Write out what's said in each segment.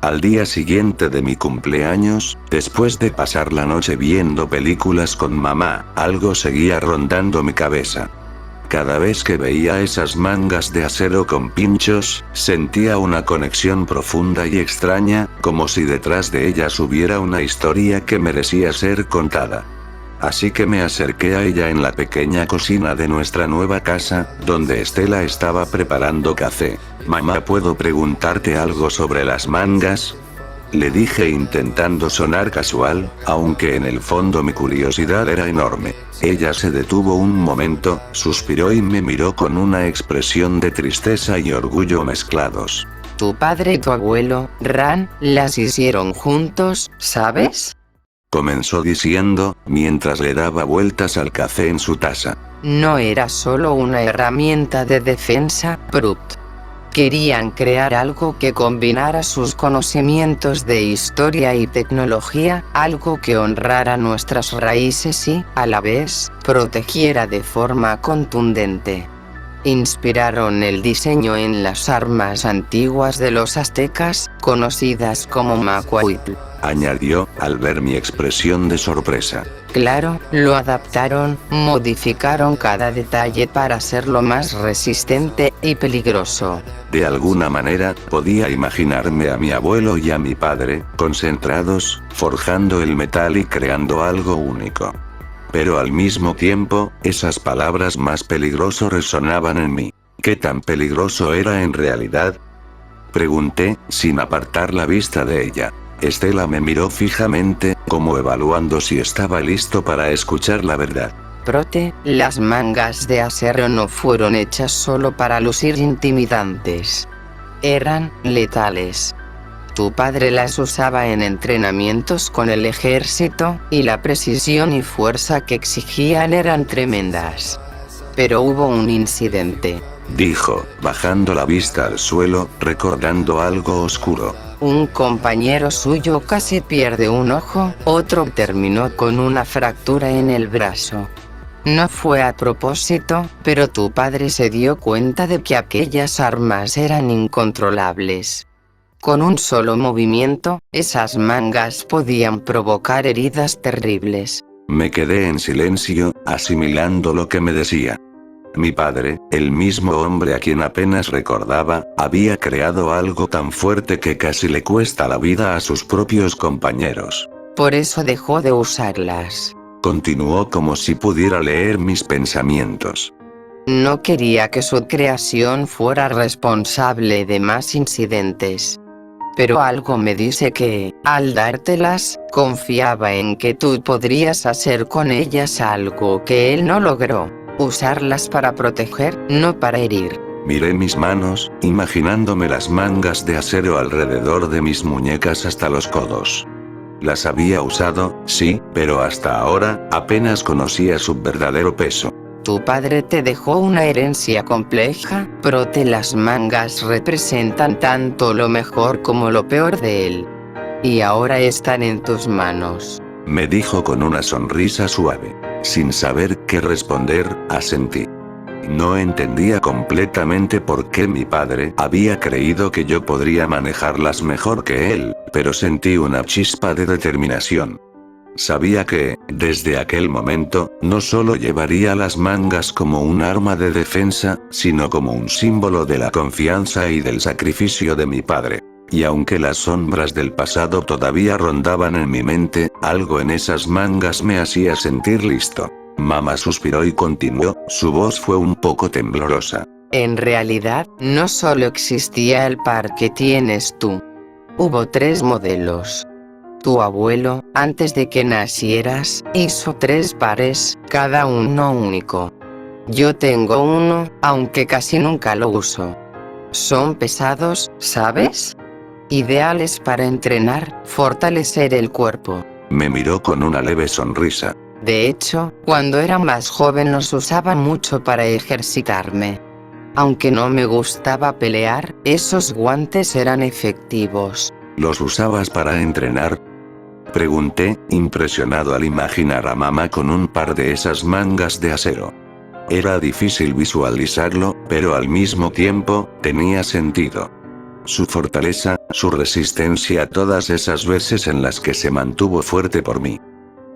Al día siguiente de mi cumpleaños, después de pasar la noche viendo películas con mamá, algo seguía rondando mi cabeza. Cada vez que veía esas mangas de acero con pinchos, sentía una conexión profunda y extraña, como si detrás de ellas hubiera una historia que merecía ser contada. Así que me acerqué a ella en la pequeña cocina de nuestra nueva casa, donde Estela estaba preparando café. Mamá, ¿puedo preguntarte algo sobre las mangas? Le dije intentando sonar casual, aunque en el fondo mi curiosidad era enorme. Ella se detuvo un momento, suspiró y me miró con una expresión de tristeza y orgullo mezclados. Tu padre y tu abuelo, Ran, las hicieron juntos, ¿sabes? Comenzó diciendo, mientras le daba vueltas al café en su taza. No era solo una herramienta de defensa, Brut. Querían crear algo que combinara sus conocimientos de historia y tecnología, algo que honrara nuestras raíces y, a la vez, protegiera de forma contundente. Inspiraron el diseño en las armas antiguas de los aztecas, conocidas como Macuahuitl. Añadió, al ver mi expresión de sorpresa. Claro, lo adaptaron, modificaron cada detalle para hacerlo más resistente y peligroso. De alguna manera, podía imaginarme a mi abuelo y a mi padre, concentrados, forjando el metal y creando algo único. Pero al mismo tiempo, esas palabras más peligroso resonaban en mí. ¿Qué tan peligroso era en realidad? Pregunté, sin apartar la vista de ella. Estela me miró fijamente, como evaluando si estaba listo para escuchar la verdad. Prote, las mangas de acero no fueron hechas solo para lucir intimidantes. Eran letales. Tu padre las usaba en entrenamientos con el ejército, y la precisión y fuerza que exigían eran tremendas. Pero hubo un incidente. Dijo, bajando la vista al suelo, recordando algo oscuro. Un compañero suyo casi pierde un ojo, otro terminó con una fractura en el brazo. No fue a propósito, pero tu padre se dio cuenta de que aquellas armas eran incontrolables. Con un solo movimiento, esas mangas podían provocar heridas terribles. Me quedé en silencio, asimilando lo que me decía. Mi padre, el mismo hombre a quien apenas recordaba, había creado algo tan fuerte que casi le cuesta la vida a sus propios compañeros. Por eso dejó de usarlas. Continuó como si pudiera leer mis pensamientos. No quería que su creación fuera responsable de más incidentes. Pero algo me dice que, al dártelas, confiaba en que tú podrías hacer con ellas algo que él no logró. Usarlas para proteger, no para herir. Miré mis manos, imaginándome las mangas de acero alrededor de mis muñecas hasta los codos. Las había usado, sí, pero hasta ahora, apenas conocía su verdadero peso. Tu padre te dejó una herencia compleja, Prote. Las mangas representan tanto lo mejor como lo peor de él. Y ahora están en tus manos. Me dijo con una sonrisa suave. Sin saber qué responder, asentí. No entendía completamente por qué mi padre había creído que yo podría manejarlas mejor que él, pero sentí una chispa de determinación. Sabía que, desde aquel momento, no solo llevaría las mangas como un arma de defensa, sino como un símbolo de la confianza y del sacrificio de mi padre. Y aunque las sombras del pasado todavía rondaban en mi mente, algo en esas mangas me hacía sentir listo. Mamá suspiró y continuó, su voz fue un poco temblorosa. En realidad, no solo existía el par que tienes tú. Hubo 3 modelos. Tu abuelo, antes de que nacieras, hizo 3 pares, cada uno único. Yo tengo uno, aunque casi nunca lo uso. Son pesados, ¿sabes? Ideales para entrenar, fortalecer el cuerpo. Me miró con una leve sonrisa. De hecho, cuando era más joven los usaba mucho para ejercitarme. Aunque no me gustaba pelear, esos guantes eran efectivos. ¿Los usabas para entrenar? Pregunté, impresionado al imaginar a mamá con un par de esas mangas de acero. Era difícil visualizarlo, pero al mismo tiempo, tenía sentido. su fortaleza, su resistencia a todas esas veces en las que se mantuvo fuerte por mí.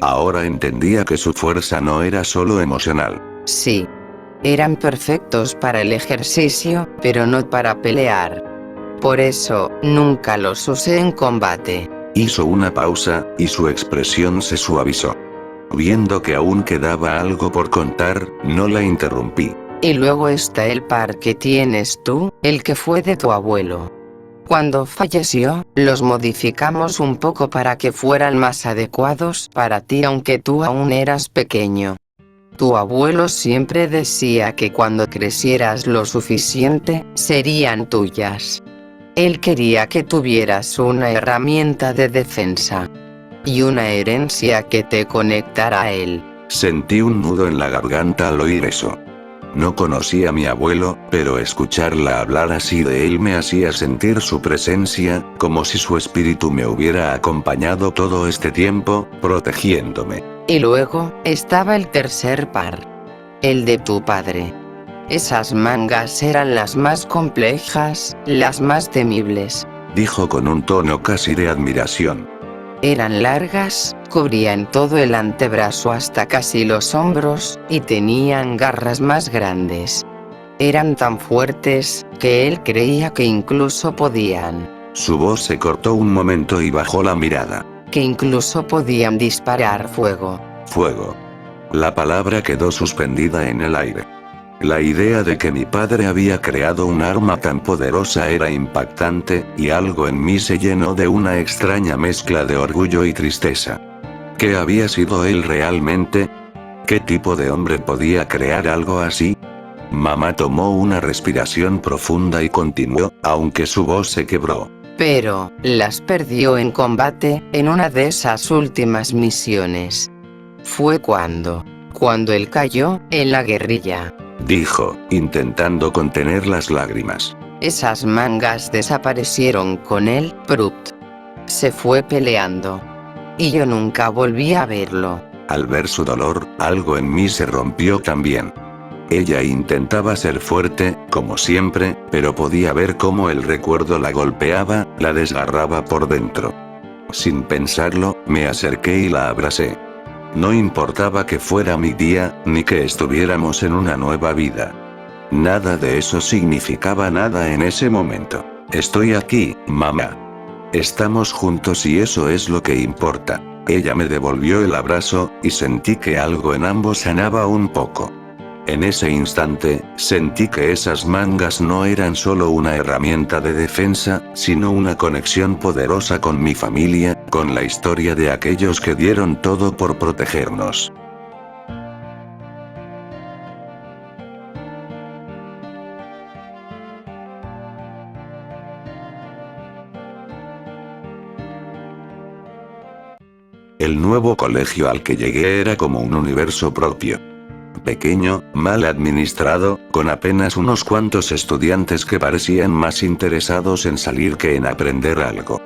Ahora entendía que su fuerza no era solo emocional. Sí. Eran perfectos para el ejercicio, pero no para pelear. Por eso, nunca los usé en combate. Hizo una pausa, y su expresión se suavizó. Viendo que aún quedaba algo por contar, no la interrumpí. Y luego está el par que tienes tú, el que fue de tu abuelo. Cuando falleció, los modificamos un poco para que fueran más adecuados para ti, aunque tú aún eras pequeño. Tu abuelo siempre decía que cuando crecieras lo suficiente, serían tuyas. Él quería que tuvieras una herramienta de defensa y una herencia que te conectara a él. Sentí un nudo en la garganta al oír eso. No conocía a mi abuelo, pero escucharla hablar así de él me hacía sentir su presencia, como si su espíritu me hubiera acompañado todo este tiempo, protegiéndome. Y luego, estaba el tercer par. El de tu padre. Esas mangas eran las más complejas, las más temibles. Dijo con un tono casi de admiración. Eran largas, cubrían todo el antebrazo hasta casi los hombros, y tenían garras más grandes. Eran tan fuertes, que él creía que incluso podían. Su voz se cortó un momento y bajó la mirada. Que incluso podían disparar fuego. Fuego. La palabra quedó suspendida en el aire. La idea de que mi padre había creado un arma tan poderosa era impactante, y algo en mí se llenó de una extraña mezcla de orgullo y tristeza. ¿Qué había sido él realmente? ¿Qué tipo de hombre podía crear algo así? Mamá tomó una respiración profunda y continuó, aunque su voz se quebró. Pero, las perdió en combate, en una de esas últimas misiones. Fue cuando él cayó, en la guerrilla. Dijo, intentando contener las lágrimas. Esas mangas desaparecieron con él, Prut. Se fue peleando. Y yo nunca volví a verlo. Al ver su dolor, algo en mí se rompió también. Ella intentaba ser fuerte, como siempre, pero podía ver cómo el recuerdo la golpeaba, la desgarraba por dentro. Sin pensarlo, me acerqué y la abracé. No importaba que fuera mi día, ni que estuviéramos en una nueva vida. Nada de eso significaba nada en ese momento. Estoy aquí, mamá. Estamos juntos y eso es lo que importa. Ella me devolvió el abrazo, y sentí que algo en ambos sanaba un poco. En ese instante, sentí que esas mangas no eran solo una herramienta de defensa, sino una conexión poderosa con mi familia, con la historia de aquellos que dieron todo por protegernos. El nuevo colegio al que llegué era como un universo propio. Pequeño, mal administrado, con apenas unos cuantos estudiantes que parecían más interesados en salir que en aprender algo.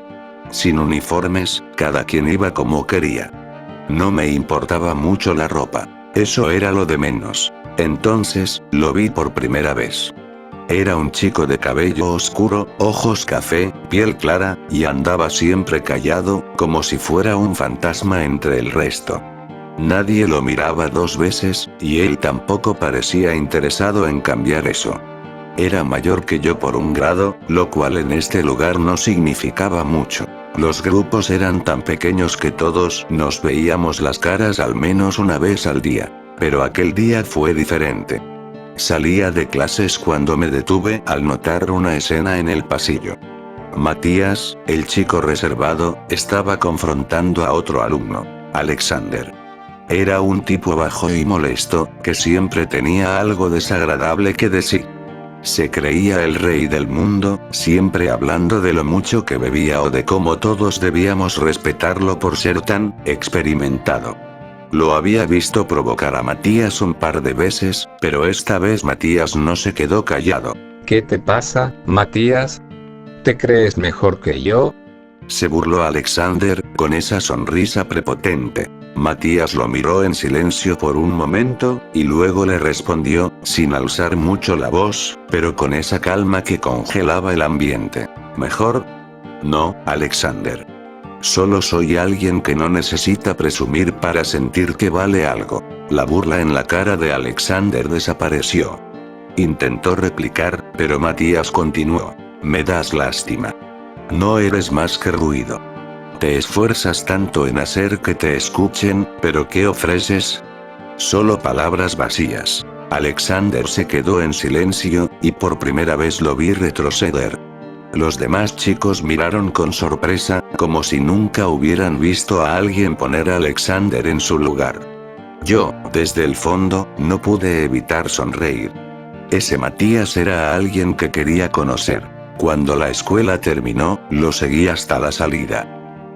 Sin uniformes, cada quien iba como quería. No me importaba mucho la ropa. Eso era lo de menos. Entonces, lo vi por primera vez. Era un chico de cabello oscuro, ojos café, piel clara, y andaba siempre callado, como si fuera un fantasma entre el resto. Nadie lo miraba dos veces, y él tampoco parecía interesado en cambiar eso. Era mayor que yo por un grado, lo cual en este lugar no significaba mucho. Los grupos eran tan pequeños que todos nos veíamos las caras al menos una vez al día. Pero aquel día fue diferente. Salía de clases cuando me detuve al notar una escena en el pasillo. Matías, el chico reservado, estaba confrontando a otro alumno, Alexander. Era un tipo bajo y molesto, que siempre tenía algo desagradable que decir. Se creía el rey del mundo, siempre hablando de lo mucho que bebía o de cómo todos debíamos respetarlo por ser tan experimentado. Lo había visto provocar a Matías un par de veces, pero esta vez Matías no se quedó callado. ¿Qué te pasa, Matías? ¿Te crees mejor que yo? Se burló Alexander, con esa sonrisa prepotente. Matías lo miró en silencio por un momento, y luego le respondió, sin alzar mucho la voz, pero con esa calma que congelaba el ambiente. ¿Mejor? No, Alexander. Solo soy alguien que no necesita presumir para sentir que vale algo. La burla en la cara de Alexander desapareció. Intentó replicar, pero Matías continuó. Me das lástima. No eres más que ruido. Te esfuerzas tanto en hacer que te escuchen, pero ¿qué ofreces? Solo palabras vacías. Alexander se quedó en silencio, y por primera vez lo vi retroceder. Los demás chicos miraron con sorpresa, como si nunca hubieran visto a alguien poner a Alexander en su lugar. Yo, desde el fondo, no pude evitar sonreír. Ese Matías era alguien que quería conocer. Cuando la escuela terminó, lo seguí hasta la salida.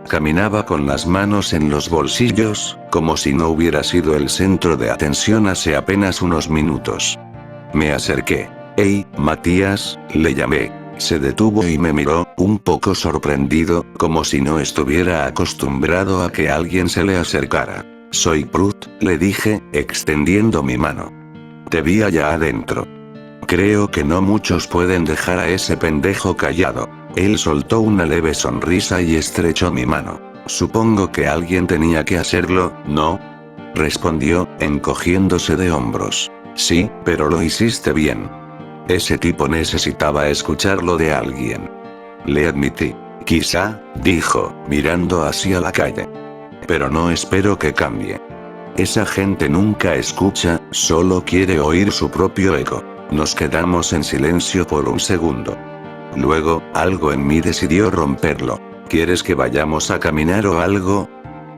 Caminaba con las manos en los bolsillos, como si no hubiera sido el centro de atención hace apenas unos minutos. Me acerqué. «Hey, Matías», le llamé. Se detuvo y me miró, un poco sorprendido, como si no estuviera acostumbrado a que alguien se le acercara. «Soy Prut», le dije, extendiendo mi mano. «Te vi allá adentro. Creo que no muchos pueden dejar a ese pendejo callado». Él soltó una leve sonrisa y estrechó mi mano. «Supongo que alguien tenía que hacerlo, ¿no?», respondió, encogiéndose de hombros. «Sí, pero lo hiciste bien. Ese tipo necesitaba escucharlo de alguien». Le admití. «Quizá», dijo, mirando hacia la calle. «Pero no espero que cambie. Esa gente nunca escucha, solo quiere oír su propio eco». Nos quedamos en silencio por un segundo. Luego, algo en mí decidió romperlo. «¿Quieres que vayamos a caminar o algo?»,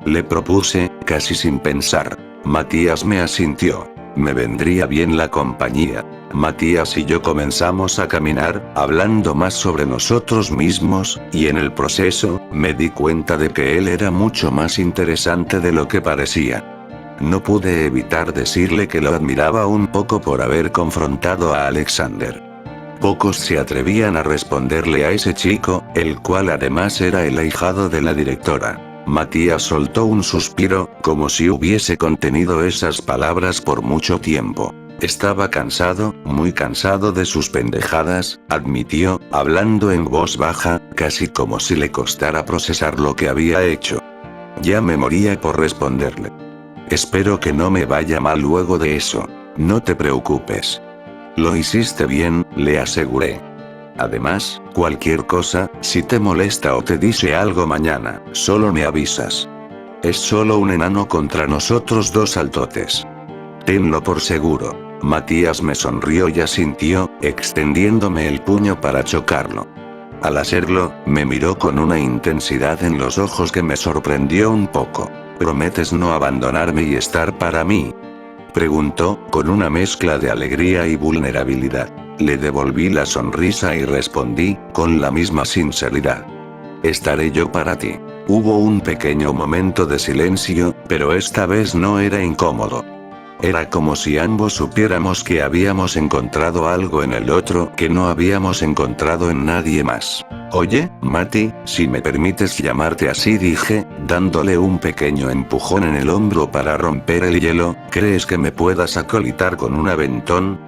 le propuse, casi sin pensar. Matías me asintió. Me vendría bien la compañía. Matías y yo comenzamos a caminar, hablando más sobre nosotros mismos, y en el proceso, me di cuenta de que él era mucho más interesante de lo que parecía. No pude evitar decirle que lo admiraba un poco por haber confrontado a Alexander. Pocos se atrevían a responderle a ese chico, el cual además era el ahijado de la directora. Matías soltó un suspiro, como si hubiese contenido esas palabras por mucho tiempo. Estaba cansado, muy cansado de sus pendejadas, admitió, hablando en voz baja, casi como si le costara procesar lo que había hecho. Ya me moría por responderle. «Espero que no me vaya mal luego de eso. No te preocupes. Lo hiciste bien», le aseguré. «Además, cualquier cosa, si te molesta o te dice algo mañana, solo me avisas. Es solo un enano contra nosotros dos altotes. Tenlo por seguro». Matías me sonrió y asintió, extendiéndome el puño para chocarlo. Al hacerlo, me miró con una intensidad en los ojos que me sorprendió un poco. «¿Prometes no abandonarme y estar para mí?», preguntó, con una mezcla de alegría y vulnerabilidad. Le devolví la sonrisa y respondí, con la misma sinceridad. «Estaré yo para ti». Hubo un pequeño momento de silencio, pero esta vez no era incómodo. Era como si ambos supiéramos que habíamos encontrado algo en el otro que no habíamos encontrado en nadie más. «Oye, Mati, si me permites llamarte así», dije, dándole un pequeño empujón en el hombro para romper el hielo. «¿Crees que me puedas acolitar con un aventón?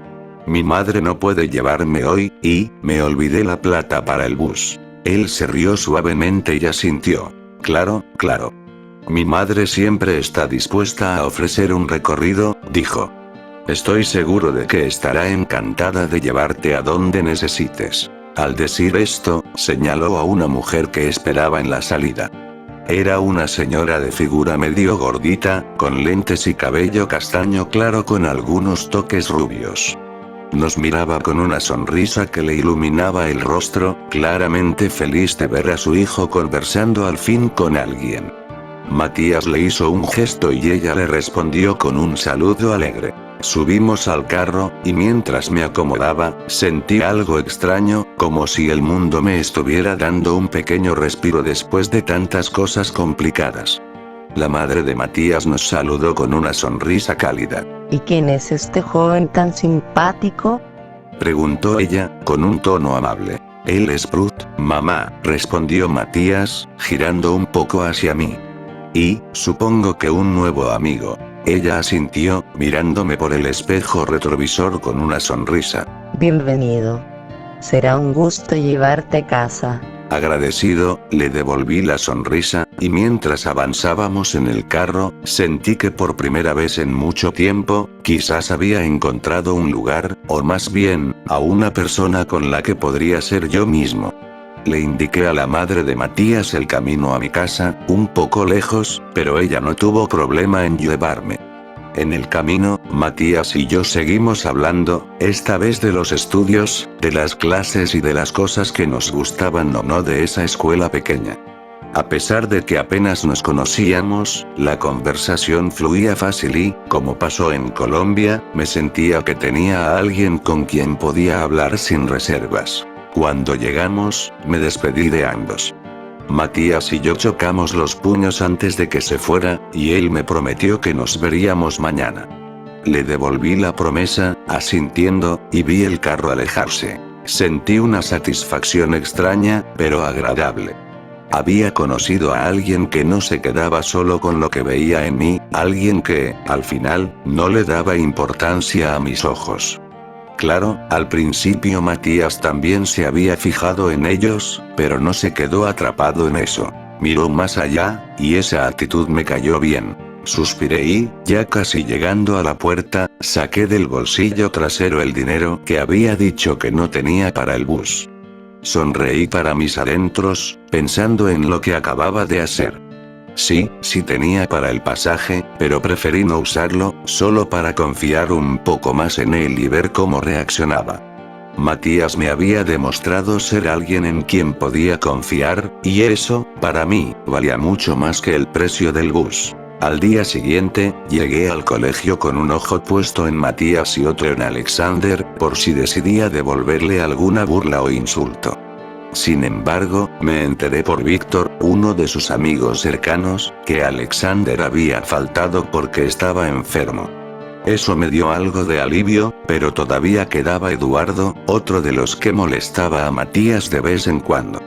Mi madre no puede llevarme hoy, y me olvidé la plata para el bus». Él se rió suavemente y asintió. «Claro, claro. Mi madre siempre está dispuesta a ofrecer un recorrido», dijo. «Estoy seguro de que estará encantada de llevarte a donde necesites». Al decir esto, señaló a una mujer que esperaba en la salida. Era una señora de figura medio gordita, con lentes y cabello castaño claro con algunos toques rubios. Nos miraba con una sonrisa que le iluminaba el rostro, claramente feliz de ver a su hijo conversando al fin con alguien. Matías le hizo un gesto y ella le respondió con un saludo alegre. Subimos al carro, y mientras me acomodaba, sentí algo extraño, como si el mundo me estuviera dando un pequeño respiro después de tantas cosas complicadas. La madre de Matías nos saludó con una sonrisa cálida. ¿Y quién es este joven tan simpático?, preguntó ella, con un tono amable. «Él es Prut, mamá», respondió Matías, girando un poco hacia mí. «Y, supongo que un nuevo amigo». Ella asintió, mirándome por el espejo retrovisor con una sonrisa. Bienvenido. Será un gusto llevarte a casa. Agradecido, le devolví la sonrisa, y mientras avanzábamos en el carro, sentí que por primera vez en mucho tiempo, quizás había encontrado un lugar, o más bien, a una persona con la que podría ser yo mismo. Le indiqué a la madre de Matías el camino a mi casa, un poco lejos, pero ella no tuvo problema en llevarme. En el camino, Matías y yo seguimos hablando, esta vez de los estudios, de las clases y de las cosas que nos gustaban o no de esa escuela pequeña. A pesar de que apenas nos conocíamos, la conversación fluía fácil y, como pasó en Colombia, me sentía que tenía a alguien con quien podía hablar sin reservas. Cuando llegamos, me despedí de ambos. Matías y yo chocamos los puños antes de que se fuera, y él me prometió que nos veríamos mañana. Le devolví la promesa, asintiendo, y vi el carro alejarse. Sentí una satisfacción extraña, pero agradable. Había conocido a alguien que no se quedaba solo con lo que veía en mí, alguien que, al final, no le daba importancia a mis ojos. Claro, al principio Matías también se había fijado en ellos, pero no se quedó atrapado en eso. Miró más allá, y esa actitud me cayó bien. Suspiré y, ya casi llegando a la puerta, saqué del bolsillo trasero el dinero que había dicho que no tenía para el bus. Sonreí para mis adentros, pensando en lo que acababa de hacer. Sí tenía para el pasaje, pero preferí no usarlo, solo para confiar un poco más en él y ver cómo reaccionaba. Matías me había demostrado ser alguien en quien podía confiar, y eso, para mí, valía mucho más que el precio del bus. Al día siguiente, llegué al colegio con un ojo puesto en Matías y otro en Alexander, por si decidía devolverle alguna burla o insulto. Sin embargo, me enteré por Víctor, uno de sus amigos cercanos, que Alexander había faltado porque estaba enfermo. Eso me dio algo de alivio, pero todavía quedaba Eduardo, otro de los que molestaba a Matías de vez en cuando.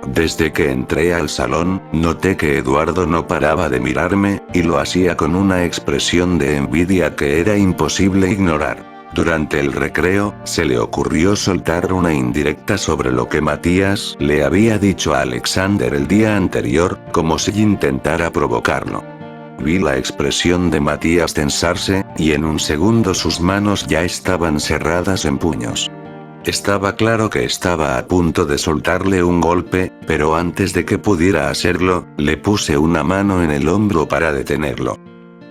Desde que entré al salón, noté que Eduardo no paraba de mirarme, y lo hacía con una expresión de envidia que era imposible ignorar. Durante el recreo, se le ocurrió soltar una indirecta sobre lo que Matías le había dicho a Alexander el día anterior, como si intentara provocarlo. Vi la expresión de Matías tensarse, y en un segundo sus manos ya estaban cerradas en puños. Estaba claro que estaba a punto de soltarle un golpe, pero antes de que pudiera hacerlo, le puse una mano en el hombro para detenerlo.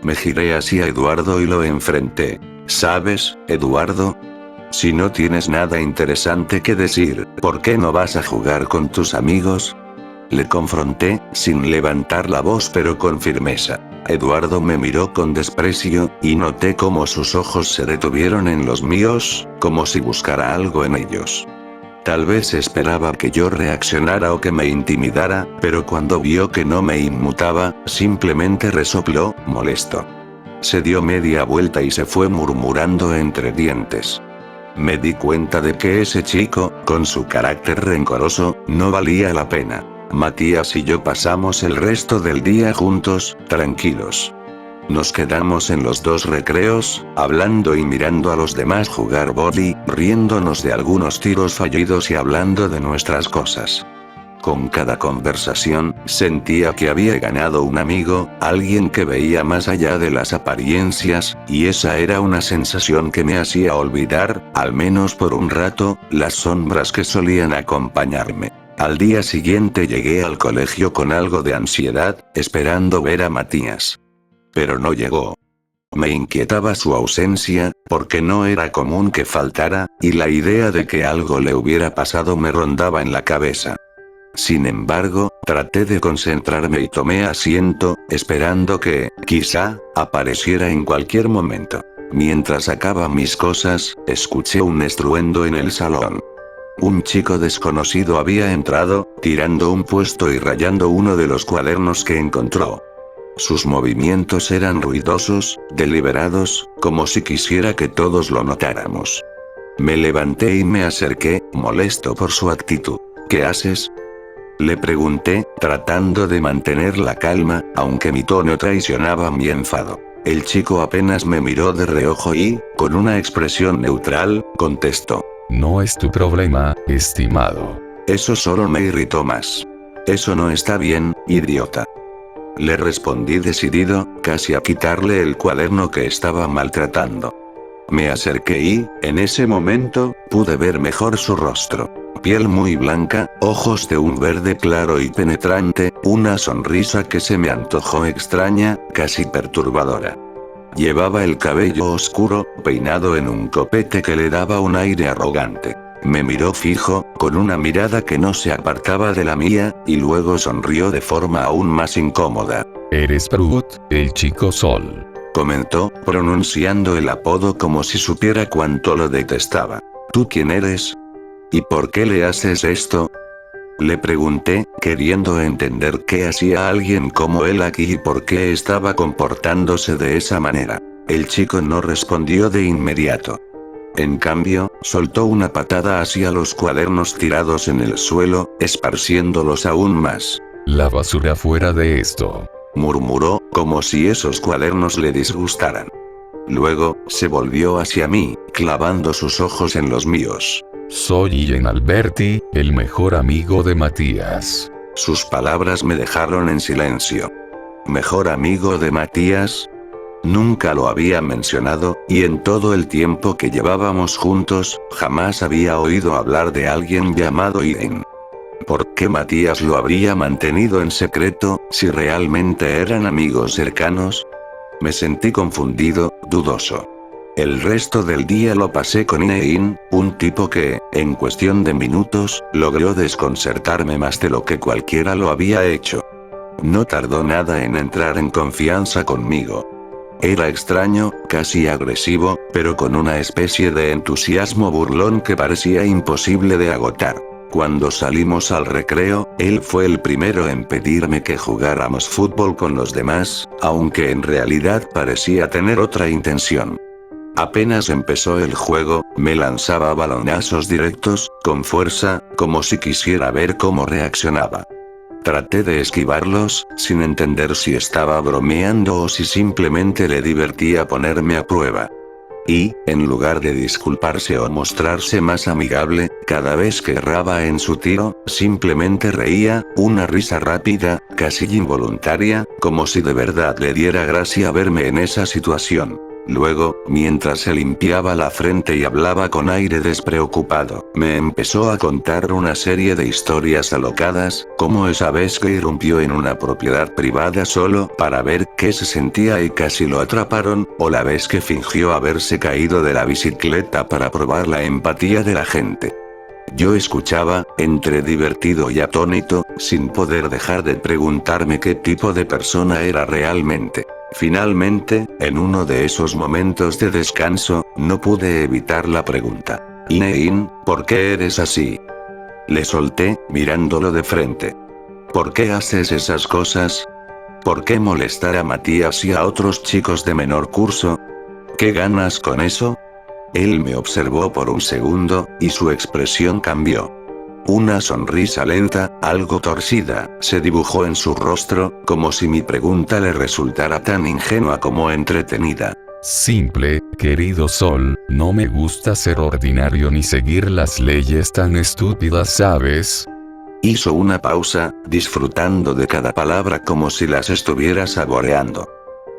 Me giré hacia Eduardo y lo enfrenté. ¿Sabes, Eduardo? Si no tienes nada interesante que decir, ¿por qué no vas a jugar con tus amigos? Le confronté, sin levantar la voz pero con firmeza. Eduardo me miró con desprecio, y noté cómo sus ojos se detuvieron en los míos, como si buscara algo en ellos. Tal vez esperaba que yo reaccionara o que me intimidara, pero cuando vio que no me inmutaba, simplemente resopló, molesto. Se dio media vuelta y se fue murmurando entre dientes. Me di cuenta de que ese chico, con su carácter rencoroso, no valía la pena. Matías y yo pasamos el resto del día juntos, tranquilos. Nos quedamos en los dos recreos, hablando y mirando a los demás jugar vóley, riéndonos de algunos tiros fallidos y hablando de nuestras cosas. Con cada conversación, sentía que había ganado un amigo, alguien que veía más allá de las apariencias, y esa era una sensación que me hacía olvidar, al menos por un rato, las sombras que solían acompañarme. Al día siguiente llegué al colegio con algo de ansiedad, esperando ver a Matías. Pero no llegó. Me inquietaba su ausencia, porque no era común que faltara, y la idea de que algo le hubiera pasado me rondaba en la cabeza. Sin embargo, traté de concentrarme y tomé asiento, esperando que, quizá, apareciera en cualquier momento. Mientras sacaba mis cosas, escuché un estruendo en el salón. Un chico desconocido había entrado, tirando un puesto y rayando uno de los cuadernos que encontró. Sus movimientos eran ruidosos, deliberados, como si quisiera que todos lo notáramos. Me levanté y me acerqué, molesto por su actitud. ¿Qué haces?, le pregunté, tratando de mantener la calma, aunque mi tono traicionaba mi enfado. El chico apenas me miró de reojo y, con una expresión neutral, contestó. No es tu problema, estimado. Eso solo me irritó más. Eso no está bien, idiota. Le respondí decidido, casi a quitarle el cuaderno que estaba maltratando. Me acerqué y, en ese momento, pude ver mejor su rostro. Piel muy blanca, ojos de un verde claro y penetrante, una sonrisa que se me antojó extraña, casi perturbadora. Llevaba el cabello oscuro, peinado en un copete que le daba un aire arrogante. Me miró fijo, con una mirada que no se apartaba de la mía, y luego sonrió de forma aún más incómoda. Eres Brut, el chico sol. Comentó, pronunciando el apodo como si supiera cuánto lo detestaba. ¿Tú quién eres? ¿Y por qué le haces esto? Le pregunté, queriendo entender qué hacía alguien como él aquí y por qué estaba comportándose de esa manera. El chico no respondió de inmediato. En cambio, soltó una patada hacia los cuadernos tirados en el suelo, esparciéndolos aún más. La basura fuera de esto. Murmuró, como si esos cuadernos le disgustaran. Luego, se volvió hacia mí, clavando sus ojos en los míos. Soy Ian Alberti, el mejor amigo de Matías. Sus palabras me dejaron en silencio. ¿Mejor amigo de Matías? Nunca lo había mencionado, y en todo el tiempo que llevábamos juntos, jamás había oído hablar de alguien llamado Ian. ¿Por qué Matías lo habría mantenido en secreto, si realmente eran amigos cercanos? Me sentí confundido, dudoso. El resto del día lo pasé con Ian, un tipo que, en cuestión de minutos, logró desconcertarme más de lo que cualquiera lo había hecho. No tardó nada en entrar en confianza conmigo. Era extraño, casi agresivo, pero con una especie de entusiasmo burlón que parecía imposible de agotar. Cuando salimos al recreo, él fue el primero en pedirme que jugáramos fútbol con los demás, aunque en realidad parecía tener otra intención. Apenas empezó el juego, me lanzaba balonazos directos, con fuerza, como si quisiera ver cómo reaccionaba. Traté de esquivarlos, sin entender si estaba bromeando o si simplemente le divertía ponerme a prueba. Y, en lugar de disculparse o mostrarse más amigable, cada vez que erraba en su tiro, simplemente reía, una risa rápida, casi involuntaria, como si de verdad le diera gracia verme en esa situación. Luego, mientras se limpiaba la frente y hablaba con aire despreocupado, me empezó a contar una serie de historias alocadas, como esa vez que irrumpió en una propiedad privada solo para ver qué se sentía y casi lo atraparon, o la vez que fingió haberse caído de la bicicleta para probar la empatía de la gente. Yo escuchaba, entre divertido y atónito, sin poder dejar de preguntarme qué tipo de persona era realmente. Finalmente, en uno de esos momentos de descanso, no pude evitar la pregunta. Ian, ¿por qué eres así? Le solté, mirándolo de frente. ¿Por qué haces esas cosas? ¿Por qué molestar a Matías y a otros chicos de menor curso? ¿Qué ganas con eso? Él me observó por un segundo, y su expresión cambió. Una sonrisa lenta, algo torcida, se dibujó en su rostro, como si mi pregunta le resultara tan ingenua como entretenida. Simple, querido Sol, no me gusta ser ordinario ni seguir las leyes tan estúpidas, ¿sabes? Hizo una pausa, disfrutando de cada palabra como si las estuviera saboreando.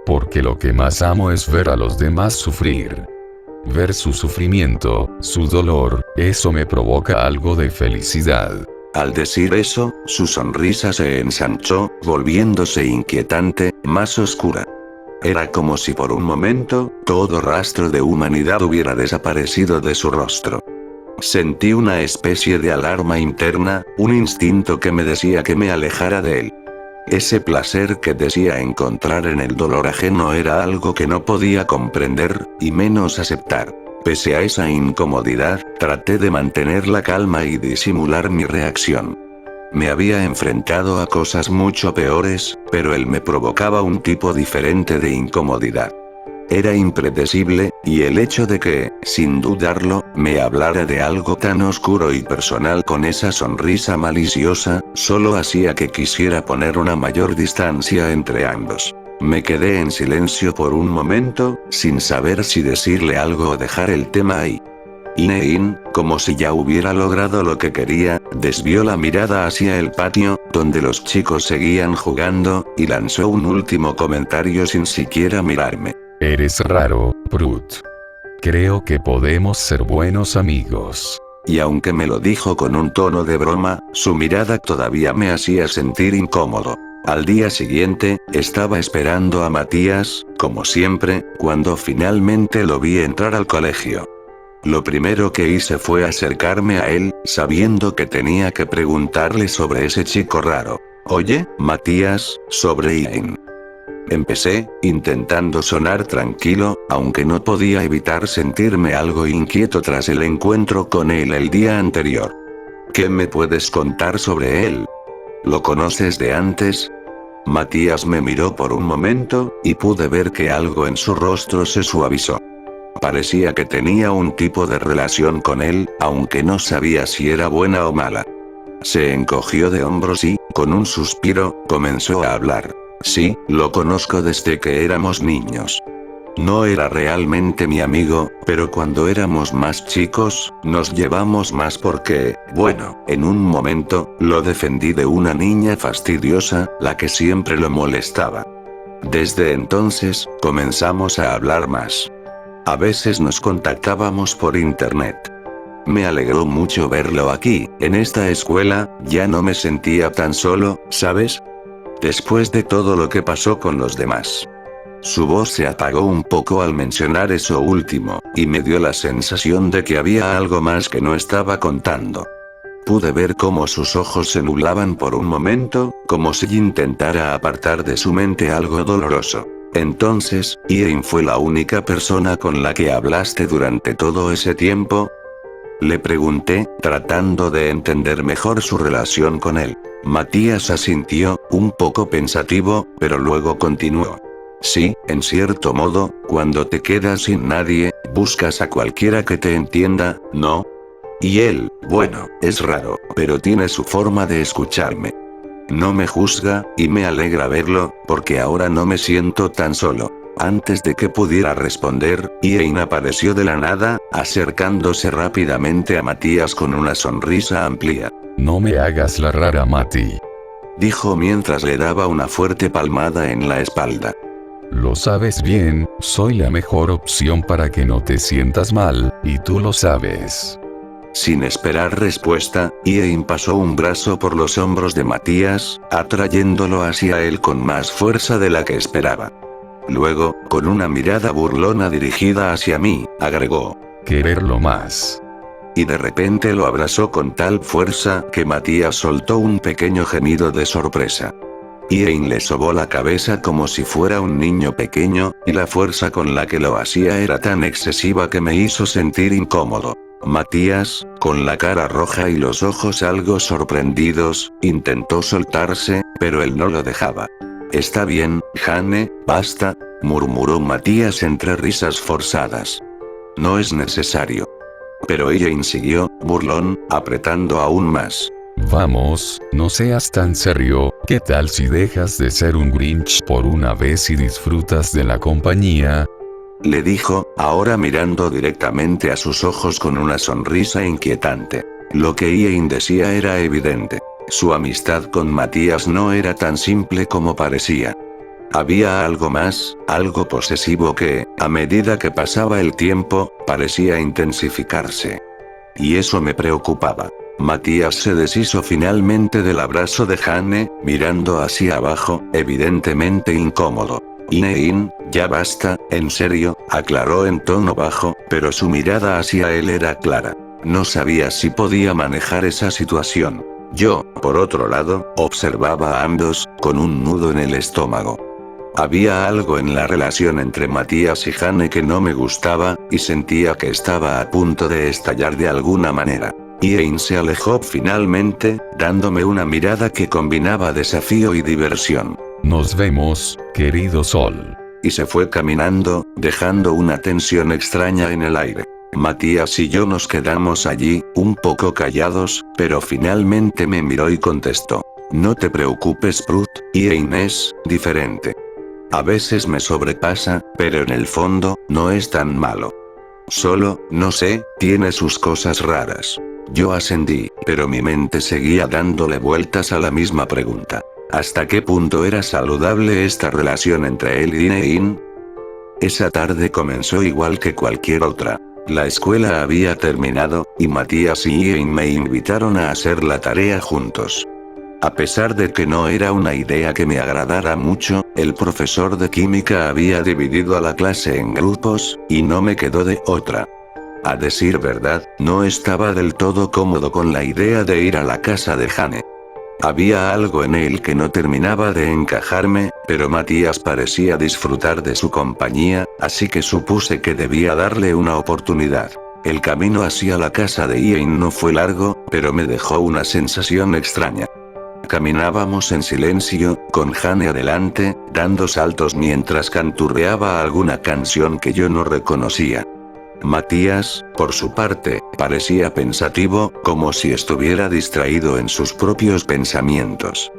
Porque lo que más amo es ver a los demás sufrir. Ver su sufrimiento, su dolor, eso me provoca algo de felicidad. Al decir eso, su sonrisa se ensanchó, volviéndose inquietante, más oscura. Era como si por un momento, todo rastro de humanidad hubiera desaparecido de su rostro. Sentí una especie de alarma interna, un instinto que me decía que me alejara de él. Ese placer que decía encontrar en el dolor ajeno era algo que no podía comprender, y menos aceptar. Pese a esa incomodidad, traté de mantener la calma y disimular mi reacción. Me había enfrentado a cosas mucho peores, pero él me provocaba un tipo diferente de incomodidad. Era impredecible, y el hecho de que, sin dudarlo, me hablara de algo tan oscuro y personal con esa sonrisa maliciosa, solo hacía que quisiera poner una mayor distancia entre ambos. Me quedé en silencio por un momento, sin saber si decirle algo o dejar el tema ahí. Inein, como si ya hubiera logrado lo que quería, desvió la mirada hacia el patio, donde los chicos seguían jugando, y lanzó un último comentario sin siquiera mirarme. Eres raro, Brut. Creo que podemos ser buenos amigos. Y aunque me lo dijo con un tono de broma, su mirada todavía me hacía sentir incómodo. Al día siguiente, estaba esperando a Matías, como siempre, cuando finalmente lo vi entrar al colegio. Lo primero que hice fue acercarme a él, sabiendo que tenía que preguntarle sobre ese chico raro. Oye, Matías, sobre Ian. Empecé, intentando sonar tranquilo, aunque no podía evitar sentirme algo inquieto tras el encuentro con él el día anterior. ¿Qué me puedes contar sobre él? ¿Lo conoces de antes? Matías me miró por un momento, y pude ver que algo en su rostro se suavizó. Parecía que tenía un tipo de relación con él, aunque no sabía si era buena o mala. Se encogió de hombros y, con un suspiro, comenzó a hablar. Sí, lo conozco desde que éramos niños. No era realmente mi amigo, pero cuando éramos más chicos, nos llevamos más porque, bueno, en un momento, lo defendí de una niña fastidiosa, la que siempre lo molestaba. Desde entonces, comenzamos a hablar más. A veces nos contactábamos por internet. Me alegró mucho verlo aquí, en esta escuela, ya no me sentía tan solo, ¿sabes? Después de todo lo que pasó con los demás. Su voz se apagó un poco al mencionar eso último, y me dio la sensación de que había algo más que no estaba contando. Pude ver cómo sus ojos se nublaban por un momento, como si intentara apartar de su mente algo doloroso. Entonces, ¿Ian fue la única persona con la que hablaste durante todo ese tiempo? Le pregunté, tratando de entender mejor su relación con él. Matías asintió, un poco pensativo, pero luego continuó. Sí, en cierto modo, cuando te quedas sin nadie, buscas a cualquiera que te entienda, ¿no? Y él, bueno, es raro, pero tiene su forma de escucharme. No me juzga, y me alegra verlo, porque ahora no me siento tan solo. Antes de que pudiera responder, Ian apareció de la nada, acercándose rápidamente a Matías con una sonrisa amplia. No me hagas la rara, Mati. Dijo mientras le daba una fuerte palmada en la espalda. Lo sabes bien, soy la mejor opción para que no te sientas mal, y tú lo sabes. Sin esperar respuesta, Ian pasó un brazo por los hombros de Matías, atrayéndolo hacia él con más fuerza de la que esperaba. Luego, con una mirada burlona dirigida hacia mí, agregó. Quererlo más. Y de repente lo abrazó con tal fuerza que Matías soltó un pequeño gemido de sorpresa. Ian le sobó la cabeza como si fuera un niño pequeño, y la fuerza con la que lo hacía era tan excesiva que me hizo sentir incómodo. Matías, con la cara roja y los ojos algo sorprendidos, intentó soltarse, pero él no lo dejaba. Está bien, Jane, basta, murmuró Matías entre risas forzadas. No es necesario. Pero Ian siguió, burlón, apretando aún más. Vamos, no seas tan serio, ¿qué tal si dejas de ser un Grinch por una vez y disfrutas de la compañía? Le dijo, ahora mirando directamente a sus ojos con una sonrisa inquietante. Lo que Ian decía era evidente. Su amistad con Matías no era tan simple como parecía. Había algo más, algo posesivo que, a medida que pasaba el tiempo, parecía intensificarse. Y eso me preocupaba. Matías se deshizo finalmente del abrazo de Jane, mirando hacia abajo, evidentemente incómodo. Ian, ya basta, en serio, aclaró en tono bajo, pero su mirada hacia él era clara. No sabía si podía manejar esa situación. Yo, por otro lado, observaba a ambos, con un nudo en el estómago. Había algo en la relación entre Matías y Jane que no me gustaba, y sentía que estaba a punto de estallar de alguna manera. Ian se alejó finalmente, dándome una mirada que combinaba desafío y diversión. Nos vemos, querido Sol. Y se fue caminando, dejando una tensión extraña en el aire. Matías y yo nos quedamos allí, un poco callados, pero finalmente me miró y contestó. No te preocupes, Brut, Ian es diferente. A veces me sobrepasa, pero en el fondo, no es tan malo. Solo, no sé, tiene sus cosas raras. Yo asentí, pero mi mente seguía dándole vueltas a la misma pregunta. ¿Hasta qué punto era saludable esta relación entre él y Nein? Esa tarde comenzó igual que cualquier otra. La escuela había terminado, y Matías y Ian me invitaron a hacer la tarea juntos. A pesar de que no era una idea que me agradara mucho, el profesor de química había dividido a la clase en grupos, y no me quedó de otra. A decir verdad, no estaba del todo cómodo con la idea de ir a la casa de Jane. Había algo en él que no terminaba de encajarme, pero Matías parecía disfrutar de su compañía, así que supuse que debía darle una oportunidad. El camino hacia la casa de Ian no fue largo, pero me dejó una sensación extraña. Caminábamos en silencio, con Jane adelante, dando saltos mientras canturreaba alguna canción que yo no reconocía. Matías, por su parte, parecía pensativo, como si estuviera distraído en sus propios pensamientos.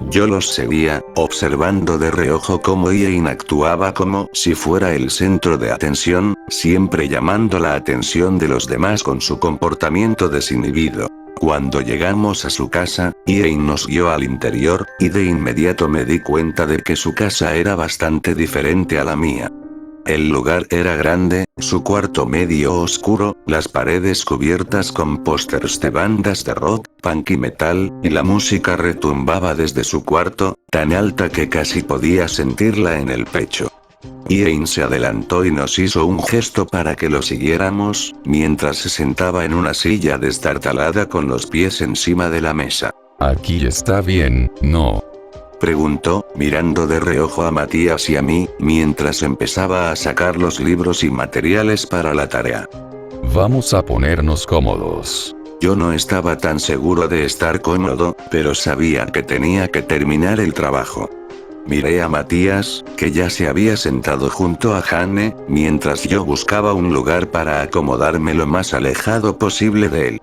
Yo los seguía, observando de reojo cómo Ian actuaba como si fuera el centro de atención, siempre llamando la atención de los demás con su comportamiento desinhibido. Cuando llegamos a su casa, Ian nos guió al interior, y de inmediato me di cuenta de que su casa era bastante diferente a la mía. El lugar era grande, su cuarto medio oscuro, las paredes cubiertas con pósters de bandas de rock, punk y metal, y la música retumbaba desde su cuarto, tan alta que casi podía sentirla en el pecho. Ian se adelantó y nos hizo un gesto para que lo siguiéramos, mientras se sentaba en una silla destartalada con los pies encima de la mesa. Aquí está bien, ¿no? Preguntó, mirando de reojo a Matías y a mí, mientras empezaba a sacar los libros y materiales para la tarea. Vamos a ponernos cómodos. Yo no estaba tan seguro de estar cómodo, pero sabía que tenía que terminar el trabajo. Miré a Matías, que ya se había sentado junto a Jane, mientras yo buscaba un lugar para acomodarme lo más alejado posible de él.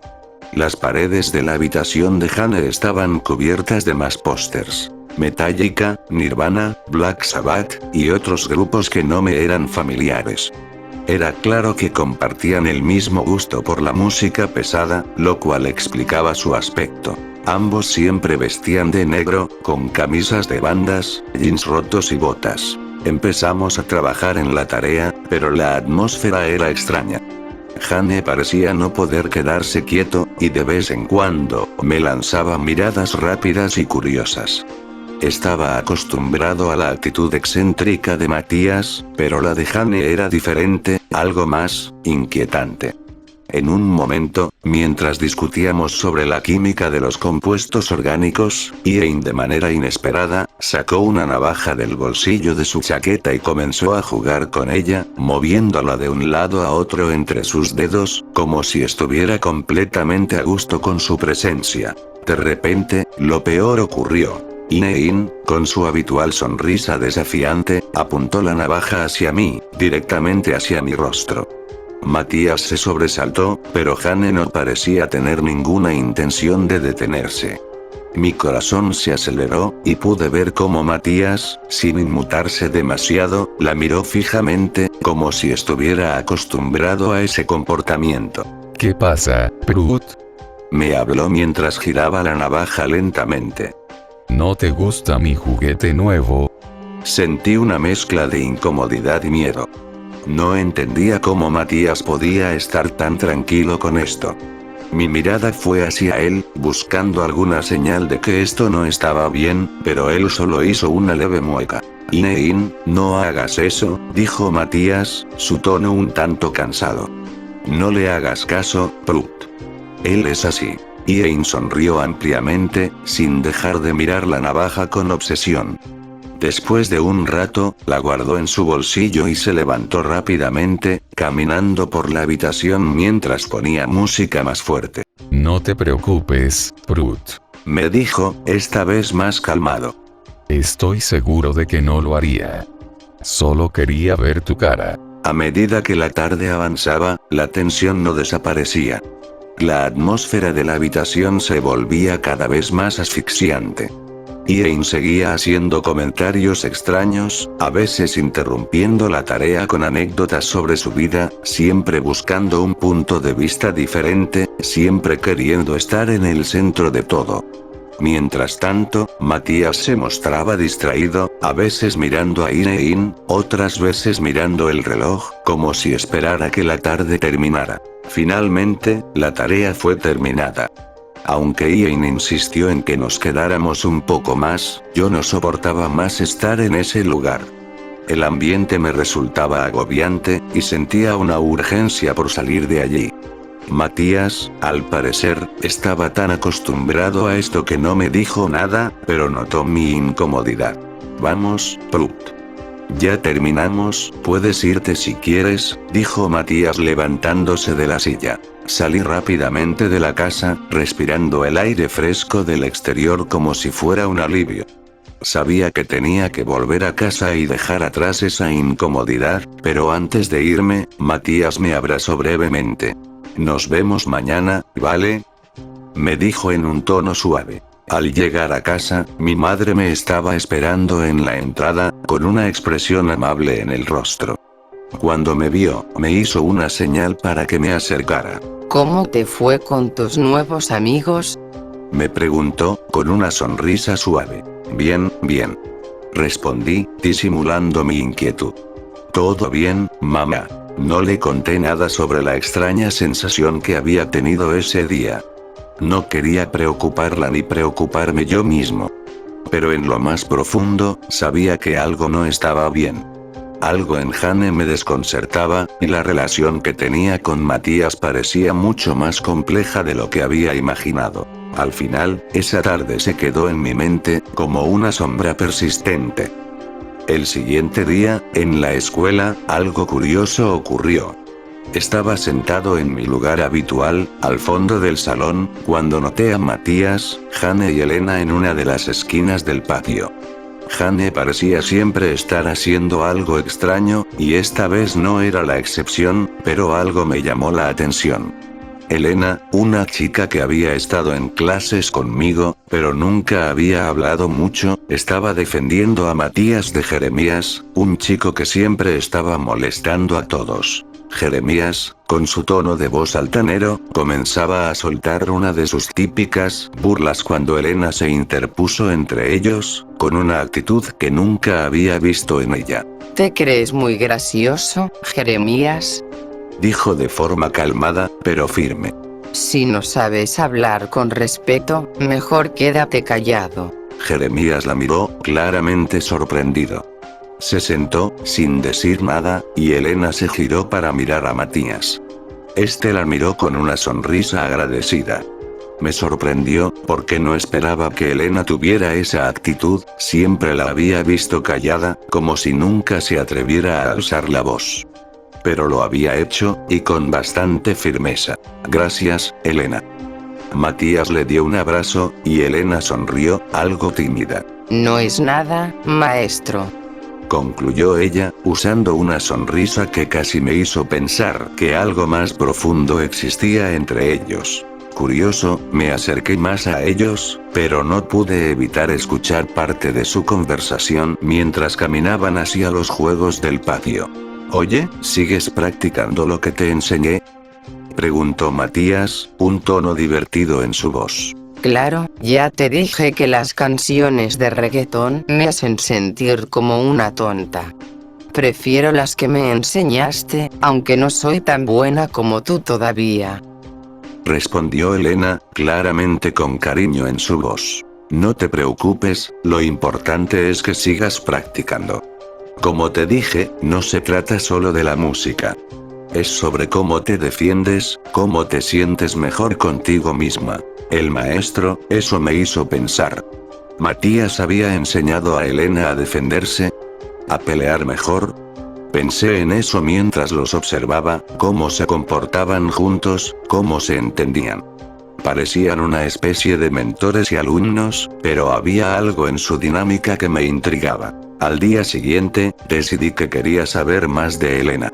Las paredes de la habitación de Jane estaban cubiertas de más pósters. Metallica, Nirvana, Black Sabbath, y otros grupos que no me eran familiares. Era claro que compartían el mismo gusto por la música pesada, lo cual explicaba su aspecto. Ambos siempre vestían de negro, con camisas de bandas, jeans rotos y botas. Empezamos a trabajar en la tarea, pero la atmósfera era extraña. Jane parecía no poder quedarse quieto, y de vez en cuando, me lanzaba miradas rápidas y curiosas. Estaba acostumbrado a la actitud excéntrica de Matías, pero la de Jane era diferente, algo más inquietante. En un momento, mientras discutíamos sobre la química de los compuestos orgánicos, Ian de manera inesperada, sacó una navaja del bolsillo de su chaqueta y comenzó a jugar con ella, moviéndola de un lado a otro entre sus dedos, como si estuviera completamente a gusto con su presencia. De repente, lo peor ocurrió. Ian, con su habitual sonrisa desafiante, apuntó la navaja hacia mí, directamente hacia mi rostro. Matías se sobresaltó, pero Jane no parecía tener ninguna intención de detenerse. Mi corazón se aceleró, y pude ver cómo Matías, sin inmutarse demasiado, la miró fijamente, como si estuviera acostumbrado a ese comportamiento. ¿Qué pasa, Brut? Me habló mientras giraba la navaja lentamente. ¿No te gusta mi juguete nuevo? Sentí una mezcla de incomodidad y miedo. No entendía cómo Matías podía estar tan tranquilo con esto. Mi mirada fue hacia él, buscando alguna señal de que esto no estaba bien, pero él solo hizo una leve mueca. Ian, no hagas eso, dijo Matías, su tono un tanto cansado. No le hagas caso, Brut. Él es así. Ian sonrió ampliamente, sin dejar de mirar la navaja con obsesión. Después de un rato, la guardó en su bolsillo y se levantó rápidamente, caminando por la habitación mientras ponía música más fuerte. No te preocupes, Brut. Me dijo, esta vez más calmado. Estoy seguro de que no lo haría. Solo quería ver tu cara. A medida que la tarde avanzaba, la tensión no desaparecía. La atmósfera de la habitación se volvía cada vez más asfixiante. Ian seguía haciendo comentarios extraños, a veces interrumpiendo la tarea con anécdotas sobre su vida, siempre buscando un punto de vista diferente, siempre queriendo estar en el centro de todo. Mientras tanto, Matías se mostraba distraído, a veces mirando a Ian, otras veces mirando el reloj, como si esperara que la tarde terminara. Finalmente, la tarea fue terminada. Aunque Ian insistió en que nos quedáramos un poco más, yo no soportaba más estar en ese lugar. El ambiente me resultaba agobiante, y sentía una urgencia por salir de allí. Matías, al parecer, estaba tan acostumbrado a esto que no me dijo nada, pero notó mi incomodidad. Vamos, Prout. Ya terminamos, puedes irte si quieres, dijo Matías levantándose de la silla. Salí rápidamente de la casa, respirando el aire fresco del exterior como si fuera un alivio. Sabía que tenía que volver a casa y dejar atrás esa incomodidad, pero antes de irme, Matías me abrazó brevemente. Nos vemos mañana, ¿vale? Me dijo en un tono suave. Al llegar a casa, mi madre me estaba esperando en la entrada, con una expresión amable en el rostro. Cuando me vio, me hizo una señal para que me acercara. ¿Cómo te fue con tus nuevos amigos? Me preguntó, con una sonrisa suave. Bien, bien. Respondí, disimulando mi inquietud. Todo bien, mamá. No le conté nada sobre la extraña sensación que había tenido ese día. No quería preocuparla ni preocuparme yo mismo. Pero en lo más profundo, sabía que algo no estaba bien. Algo en Jane me desconcertaba, y la relación que tenía con Matías parecía mucho más compleja de lo que había imaginado. Al final, esa tarde se quedó en mi mente, como una sombra persistente. El siguiente día, en la escuela, algo curioso ocurrió. Estaba sentado en mi lugar habitual, al fondo del salón, cuando noté a Matías, Jane y Elena en una de las esquinas del patio. Jane parecía siempre estar haciendo algo extraño, y esta vez no era la excepción, pero algo me llamó la atención. Elena, una chica que había estado en clases conmigo, pero nunca había hablado mucho, estaba defendiendo a Matías de Jeremías, un chico que siempre estaba molestando a todos. Jeremías, con su tono de voz altanero, comenzaba a soltar una de sus típicas burlas cuando Elena se interpuso entre ellos, con una actitud que nunca había visto en ella. ¿Te crees muy gracioso, Jeremías? Dijo de forma calmada, pero firme. Si no sabes hablar con respeto, mejor quédate callado. Jeremías la miró, claramente sorprendido. Se sentó, sin decir nada, y Elena se giró para mirar a Matías. Este la miró con una sonrisa agradecida. Me sorprendió, porque no esperaba que Elena tuviera esa actitud, siempre la había visto callada, como si nunca se atreviera a alzar la voz. Pero lo había hecho, y con bastante firmeza. Gracias, Elena. Matías le dio un abrazo, y Elena sonrió, algo tímida. No es nada, maestro. Concluyó ella, usando una sonrisa que casi me hizo pensar que algo más profundo existía entre ellos. Curioso, me acerqué más a ellos, pero no pude evitar escuchar parte de su conversación mientras caminaban hacia los juegos del patio. Oye, ¿sigues practicando lo que te enseñé? Preguntó Matías, un tono divertido en su voz. Claro, ya te dije que las canciones de reggaetón me hacen sentir como una tonta. Prefiero las que me enseñaste, aunque no soy tan buena como tú todavía. Respondió Elena, claramente con cariño en su voz. No te preocupes, lo importante es que sigas practicando. Como te dije, no se trata solo de la música. Es sobre cómo te defiendes, cómo te sientes mejor contigo misma. El maestro, eso me hizo pensar. ¿Matías había enseñado a Elena a defenderse? ¿A pelear mejor? Pensé en eso mientras los observaba, cómo se comportaban juntos, cómo se entendían. Parecían una especie de mentores y alumnos, pero había algo en su dinámica que me intrigaba. Al día siguiente, decidí que quería saber más de Elena.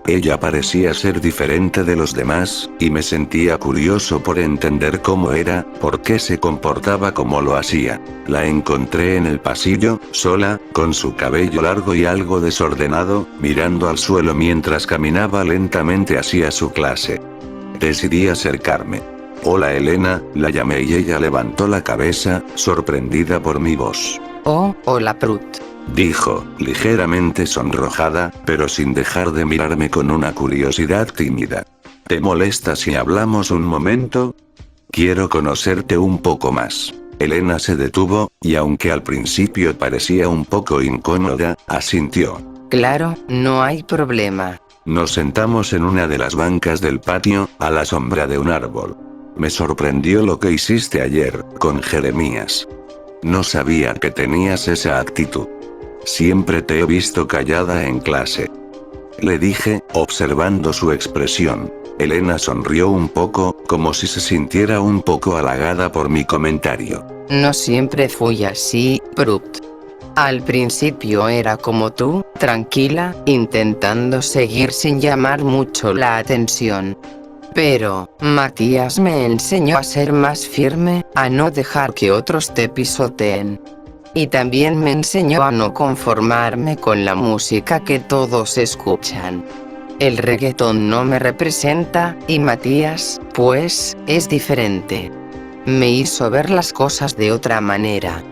Ella parecía ser diferente de los demás, y me sentía curioso por entender cómo era, por qué se comportaba como lo hacía. La encontré en el pasillo, sola, con su cabello largo y algo desordenado, mirando al suelo mientras caminaba lentamente hacia su clase. Decidí acercarme. Hola Elena, la llamé y ella levantó la cabeza, sorprendida por mi voz. Oh, hola Prut. Dijo, ligeramente sonrojada, pero sin dejar de mirarme con una curiosidad tímida. ¿Te molesta si hablamos un momento? Quiero conocerte un poco más. Elena se detuvo, y aunque al principio parecía un poco incómoda, asintió. Claro, no hay problema. Nos sentamos en una de las bancas del patio, a la sombra de un árbol. Me sorprendió lo que hiciste ayer, con Jeremías. No sabía que tenías esa actitud. Siempre te he visto callada en clase. Le dije, observando su expresión. Elena sonrió un poco, como si se sintiera un poco halagada por mi comentario. No siempre fui así, Prut. Al principio era como tú, tranquila, intentando seguir sin llamar mucho la atención. Pero, Matías me enseñó a ser más firme, a no dejar que otros te pisoteen. Y también me enseñó a no conformarme con la música que todos escuchan. El reggaetón no me representa, y Matías, pues, es diferente. Me hizo ver las cosas de otra manera.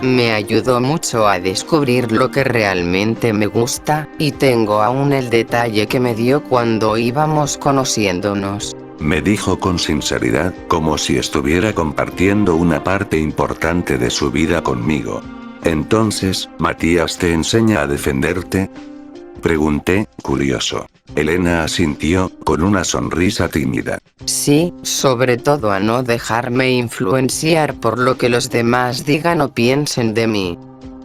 Me ayudó mucho a descubrir lo que realmente me gusta, y tengo aún el detalle que me dio cuando íbamos conociéndonos. Me dijo con sinceridad, como si estuviera compartiendo una parte importante de su vida conmigo. Entonces, ¿Matías te enseña a defenderte? Pregunté, curioso. Elena asintió, con una sonrisa tímida. Sí, sobre todo a no dejarme influenciar por lo que los demás digan o piensen de mí.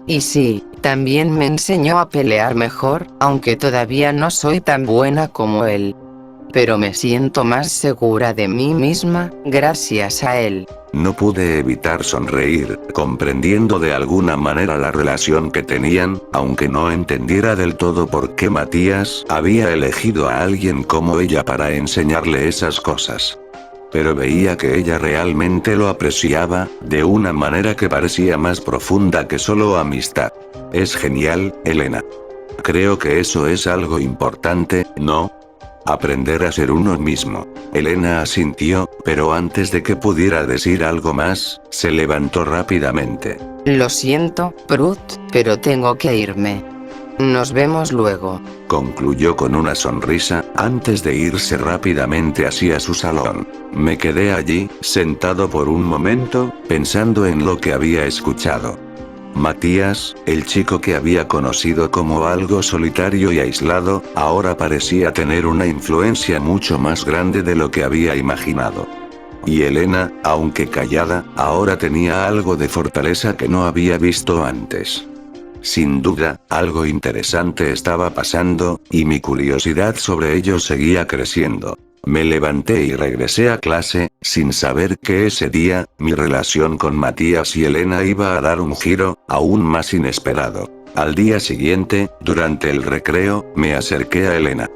Y sí, también me enseñó a pelear mejor, aunque todavía no soy tan buena como él. Pero me siento más segura de mí misma, gracias a él. No pude evitar sonreír, comprendiendo de alguna manera la relación que tenían, aunque no entendiera del todo por qué Matías había elegido a alguien como ella para enseñarle esas cosas. Pero veía que ella realmente lo apreciaba, de una manera que parecía más profunda que solo amistad. Es genial, Elena. Creo que eso es algo importante, ¿no? Aprender a ser uno mismo. Elena asintió, pero antes de que pudiera decir algo más, se levantó rápidamente. Lo siento, Prut, pero tengo que irme. Nos vemos luego. Concluyó con una sonrisa, antes de irse rápidamente hacia su salón. Me quedé allí, sentado por un momento, pensando en lo que había escuchado. Matías, el chico que había conocido como algo solitario y aislado, ahora parecía tener una influencia mucho más grande de lo que había imaginado. Y Elena, aunque callada, ahora tenía algo de fortaleza que no había visto antes. Sin duda, algo interesante estaba pasando, y mi curiosidad sobre ello seguía creciendo. Me levanté y regresé a clase, sin saber que ese día, mi relación con Matías y Elena iba a dar un giro, aún más inesperado. Al día siguiente, durante el recreo, me acerqué a Elena.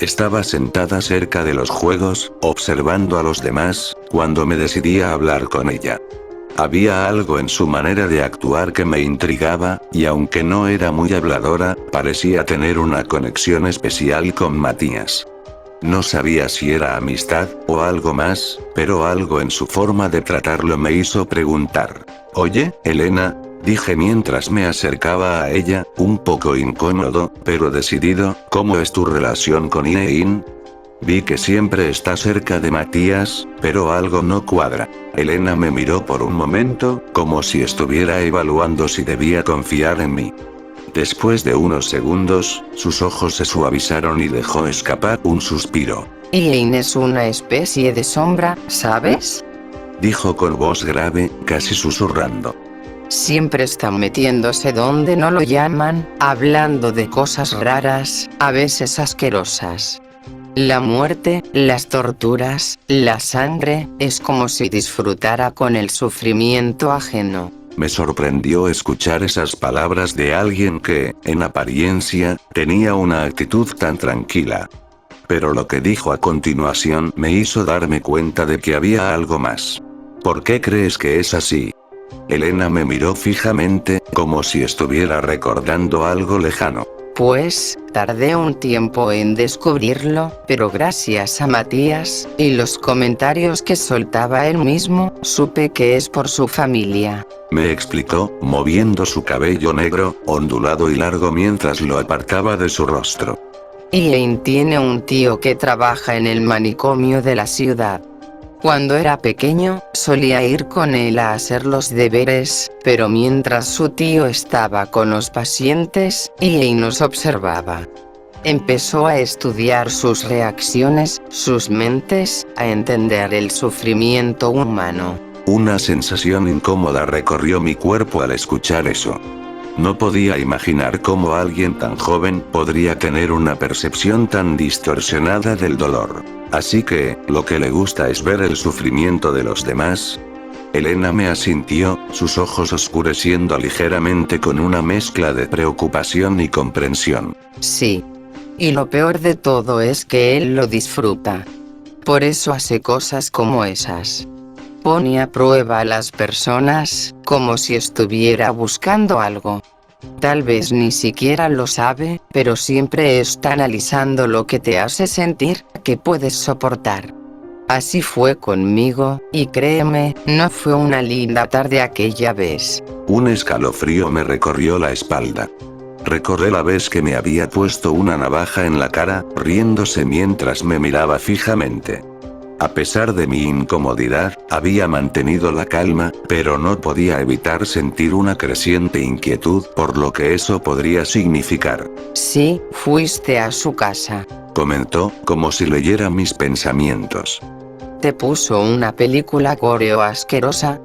Estaba sentada cerca de los juegos, observando a los demás, cuando me decidí a hablar con ella. Había algo en su manera de actuar que me intrigaba, y aunque no era muy habladora, parecía tener una conexión especial con Matías. No sabía si era amistad, o algo más, pero algo en su forma de tratarlo me hizo preguntar. Oye, Elena, dije mientras me acercaba a ella, un poco incómodo, pero decidido, ¿cómo es tu relación con Inein? Vi que siempre está cerca de Matías, pero algo no cuadra. Elena me miró por un momento, como si estuviera evaluando si debía confiar en mí. Después de unos segundos, sus ojos se suavizaron y dejó escapar un suspiro. Ian es una especie de sombra, ¿sabes? Dijo con voz grave, casi susurrando. Siempre está metiéndose donde no lo llaman, hablando de cosas raras, a veces asquerosas. La muerte, las torturas, la sangre, es como si disfrutara con el sufrimiento ajeno. Me sorprendió escuchar esas palabras de alguien que, en apariencia, tenía una actitud tan tranquila. Pero lo que dijo a continuación me hizo darme cuenta de que había algo más. ¿Por qué crees que es así? Elena me miró fijamente, como si estuviera recordando algo lejano. Pues, tardé un tiempo en descubrirlo, pero gracias a Matías, y los comentarios que soltaba él mismo, supe que es por su familia. Me explicó, moviendo su cabello negro, ondulado y largo mientras lo apartaba de su rostro. Ian tiene un tío que trabaja en el manicomio de la ciudad. Cuando era pequeño, solía ir con él a hacer los deberes, pero mientras su tío estaba con los pacientes, Ian nos observaba. Empezó a estudiar sus reacciones, sus mentes, a entender el sufrimiento humano. Una sensación incómoda recorrió mi cuerpo al escuchar eso. No podía imaginar cómo alguien tan joven podría tener una percepción tan distorsionada del dolor. Así que, ¿lo que le gusta es ver el sufrimiento de los demás? Elena me asintió, sus ojos oscureciendo ligeramente con una mezcla de preocupación y comprensión. Sí. Y lo peor de todo es que él lo disfruta. Por eso hace cosas como esas. Pone a prueba a las personas, como si estuviera buscando algo. Tal vez ni siquiera lo sabe, pero siempre está analizando lo que te hace sentir, que puedes soportar. Así fue conmigo, y créeme, no fue una linda tarde aquella vez. Un escalofrío me recorrió la espalda. Recordé la vez que me había puesto una navaja en la cara, riéndose mientras me miraba fijamente. A pesar de mi incomodidad, había mantenido la calma, pero no podía evitar sentir una creciente inquietud por lo que eso podría significar. Sí, fuiste a su casa. Comentó, como si leyera mis pensamientos. Te puso una película goreo asquerosa.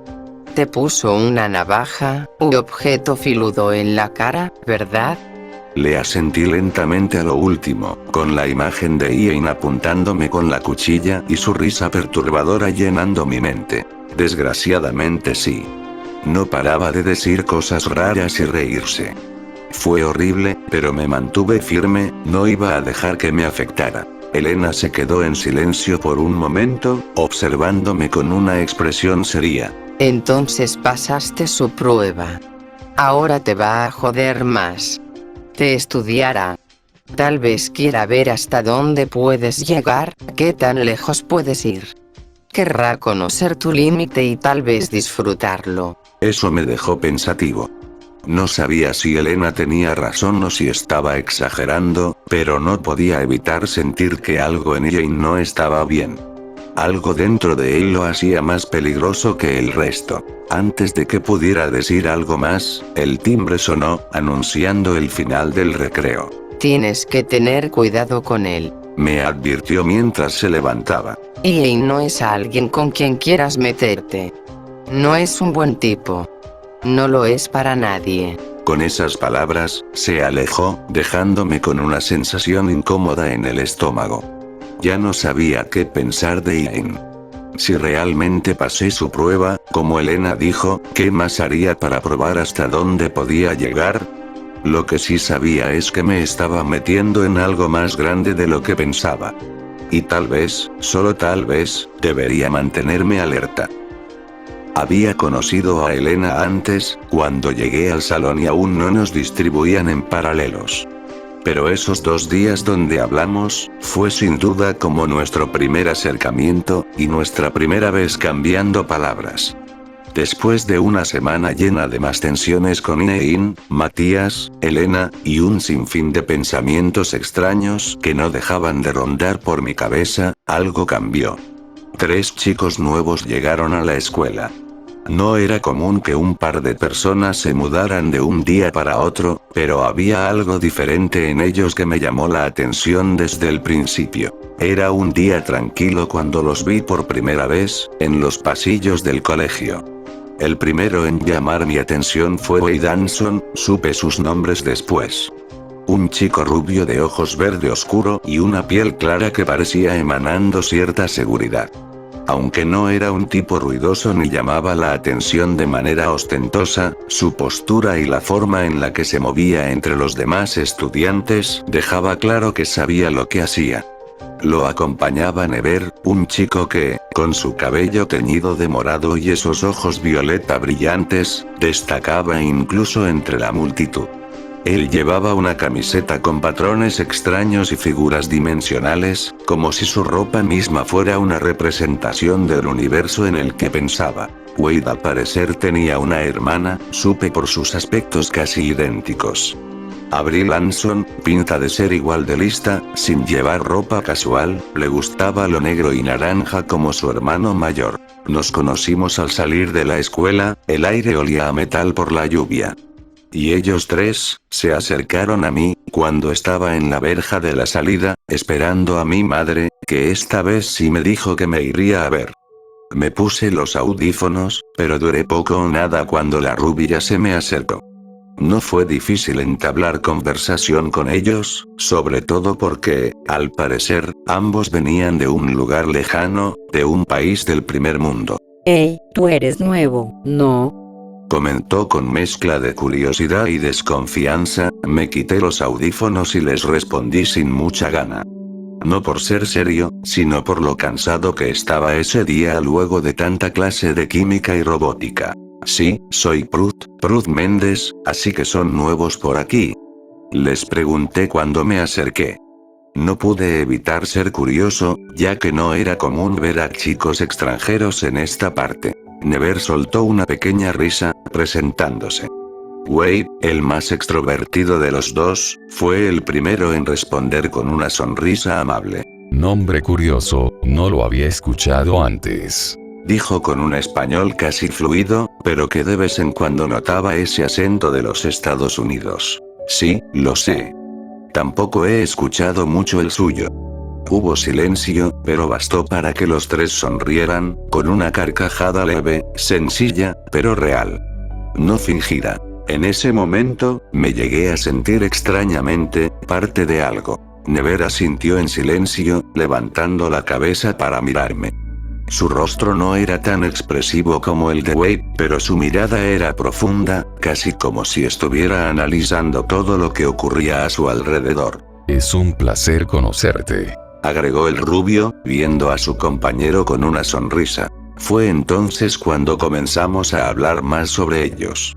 Te puso una navaja, u objeto filudo en la cara, ¿verdad? Le asentí lentamente a lo último, con la imagen de Ian apuntándome con la cuchilla y su risa perturbadora llenando mi mente. Desgraciadamente sí. No paraba de decir cosas raras y reírse. Fue horrible, pero me mantuve firme, no iba a dejar que me afectara. Elena se quedó en silencio por un momento, observándome con una expresión seria. Entonces pasaste su prueba. Ahora te va a joder más. Te estudiará. Tal vez quiera ver hasta dónde puedes llegar, qué tan lejos puedes ir. Querrá conocer tu límite y tal vez disfrutarlo. Eso me dejó pensativo. No sabía si Elena tenía razón o si estaba exagerando, pero no podía evitar sentir que algo en ella no estaba bien. Algo dentro de él lo hacía más peligroso que el resto. Antes de que pudiera decir algo más, el timbre sonó, anunciando el final del recreo. Tienes que tener cuidado con él. Me advirtió mientras se levantaba. Ian no es alguien con quien quieras meterte. No es un buen tipo. No lo es para nadie. Con esas palabras, se alejó, dejándome con una sensación incómoda en el estómago. Ya no sabía qué pensar de Ian. Si realmente pasé su prueba, como Elena dijo, ¿qué más haría para probar hasta dónde podía llegar? Lo que sí sabía es que me estaba metiendo en algo más grande de lo que pensaba. Y tal vez, solo tal vez, debería mantenerme alerta. Había conocido a Elena antes, cuando llegué al salón y aún no nos distribuían en paralelos. Pero esos 2 días donde hablamos, fue sin duda como nuestro primer acercamiento, y nuestra primera vez cambiando palabras. Después de una semana llena de más tensiones con Ian, Matías, Elena, y un sinfín de pensamientos extraños que no dejaban de rondar por mi cabeza, algo cambió. 3 chicos nuevos llegaron a la escuela. No era común que un par de personas se mudaran de un día para otro, pero había algo diferente en ellos que me llamó la atención desde el principio. Era un día tranquilo cuando los vi por primera vez, en los pasillos del colegio. El primero en llamar mi atención fue Wade Danson, supe sus nombres después. Un chico rubio de ojos verde oscuro y una piel clara que parecía emanando cierta seguridad. Aunque no era un tipo ruidoso ni llamaba la atención de manera ostentosa, su postura y la forma en la que se movía entre los demás estudiantes dejaba claro que sabía lo que hacía. Lo acompañaba Never, un chico que, con su cabello teñido de morado y esos ojos violeta brillantes, destacaba incluso entre la multitud. Él llevaba una camiseta con patrones extraños y figuras dimensionales, como si su ropa misma fuera una representación del universo en el que pensaba. Wade al parecer tenía una hermana, supe por sus aspectos casi idénticos. Avril Anson, pinta de ser igual de lista, sin llevar ropa casual, le gustaba lo negro y naranja como su hermano mayor. Nos conocimos al salir de la escuela, el aire olía a metal por la lluvia. Y ellos tres, se acercaron a mí, cuando estaba en la verja de la salida, esperando a mi madre, que esta vez sí me dijo que me iría a ver. Me puse los audífonos, pero duré poco o nada cuando la rubia se me acercó. No fue difícil entablar conversación con ellos, sobre todo porque, al parecer, ambos venían de un lugar lejano, de un país del primer mundo. Hey, tú eres nuevo, ¿no? Comentó con mezcla de curiosidad y desconfianza, me quité los audífonos y les respondí sin mucha gana. No por ser serio, sino por lo cansado que estaba ese día luego de tanta clase de química y robótica. Sí, soy Prud Méndez, así que son nuevos por aquí. Les pregunté cuando me acerqué. No pude evitar ser curioso, ya que no era común ver a chicos extranjeros en esta parte. Never soltó una pequeña risa, presentándose. Wade, el más extrovertido de los dos, fue el primero en responder con una sonrisa amable. Nombre curioso, no lo había escuchado antes. Dijo con un español casi fluido, pero que de vez en cuando notaba ese acento de los Estados Unidos. Sí, lo sé. Tampoco he escuchado mucho el suyo. Hubo silencio, pero bastó para que los tres sonrieran, con una carcajada leve, sencilla, pero real. No fingida. En ese momento, me llegué a sentir extrañamente, parte de algo. Never asintió en silencio, levantando la cabeza para mirarme. Su rostro no era tan expresivo como el de Wade, pero su mirada era profunda, casi como si estuviera analizando todo lo que ocurría a su alrededor. Es un placer conocerte, agregó el rubio, viendo a su compañero con una sonrisa. Fue entonces cuando comenzamos a hablar más sobre ellos.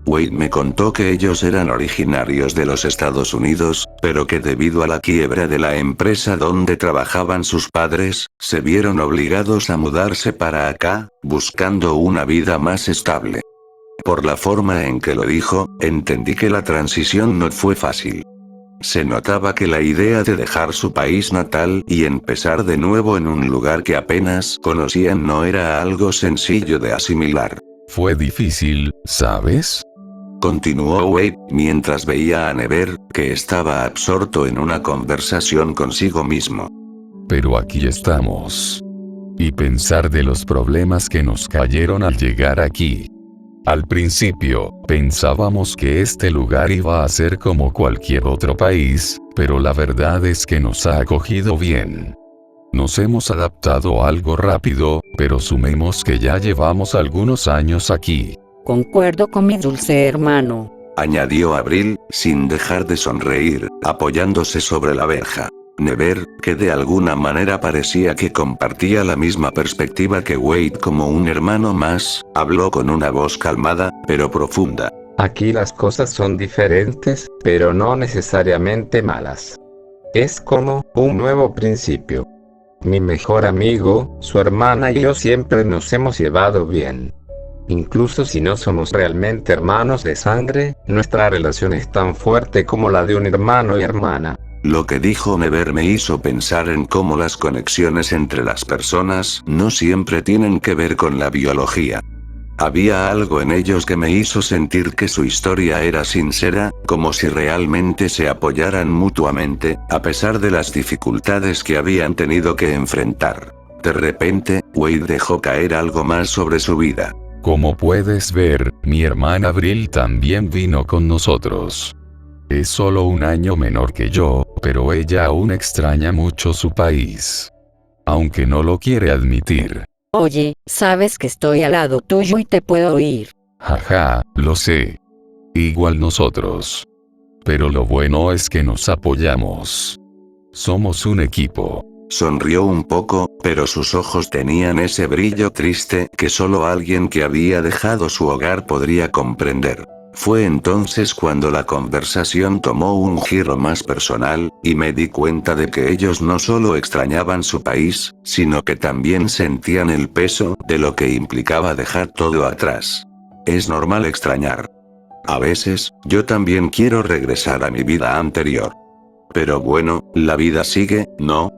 Wade me contó que ellos eran originarios de los Estados Unidos, pero que debido a la quiebra de la empresa donde trabajaban sus padres, se vieron obligados a mudarse para acá, buscando una vida más estable. Por la forma en que lo dijo, entendí que la transición no fue fácil. Se notaba que la idea de dejar su país natal y empezar de nuevo en un lugar que apenas conocían no era algo sencillo de asimilar. Fue difícil, ¿sabes? Continuó Wade, mientras veía a Never, que estaba absorto en una conversación consigo mismo. Pero aquí estamos. Y pensar de los problemas que nos cayeron al llegar aquí. Al principio, pensábamos que este lugar iba a ser como cualquier otro país, pero la verdad es que nos ha acogido bien. Nos hemos adaptado algo rápido, pero sumemos que ya llevamos algunos años aquí. Concuerdo con mi dulce hermano, añadió Avril, sin dejar de sonreír, apoyándose sobre la verja. Never, que de alguna manera parecía que compartía la misma perspectiva que Wade como un hermano más, habló con una voz calmada, pero profunda. Aquí las cosas son diferentes, pero no necesariamente malas. Es como un nuevo principio. Mi mejor amigo, su hermana y yo siempre nos hemos llevado bien. Incluso si no somos realmente hermanos de sangre, nuestra relación es tan fuerte como la de un hermano y hermana. Lo que dijo Never me hizo pensar en cómo las conexiones entre las personas no siempre tienen que ver con la biología. Había algo en ellos que me hizo sentir que su historia era sincera, como si realmente se apoyaran mutuamente, a pesar de las dificultades que habían tenido que enfrentar. De repente, Wade dejó caer algo más sobre su vida. Como puedes ver, mi hermana Avril también vino con nosotros. Es solo un año menor que yo, pero ella aún extraña mucho su país. Aunque no lo quiere admitir. Oye, sabes que estoy al lado tuyo y te puedo oír. Jaja, lo sé. Igual nosotros. Pero lo bueno es que nos apoyamos. Somos un equipo. Sonrió un poco, pero sus ojos tenían ese brillo triste que solo alguien que había dejado su hogar podría comprender. Fue entonces cuando la conversación tomó un giro más personal, y me di cuenta de que ellos no solo extrañaban su país, sino que también sentían el peso de lo que implicaba dejar todo atrás. Es normal extrañar. A veces, yo también quiero regresar a mi vida anterior. Pero bueno, la vida sigue, ¿no?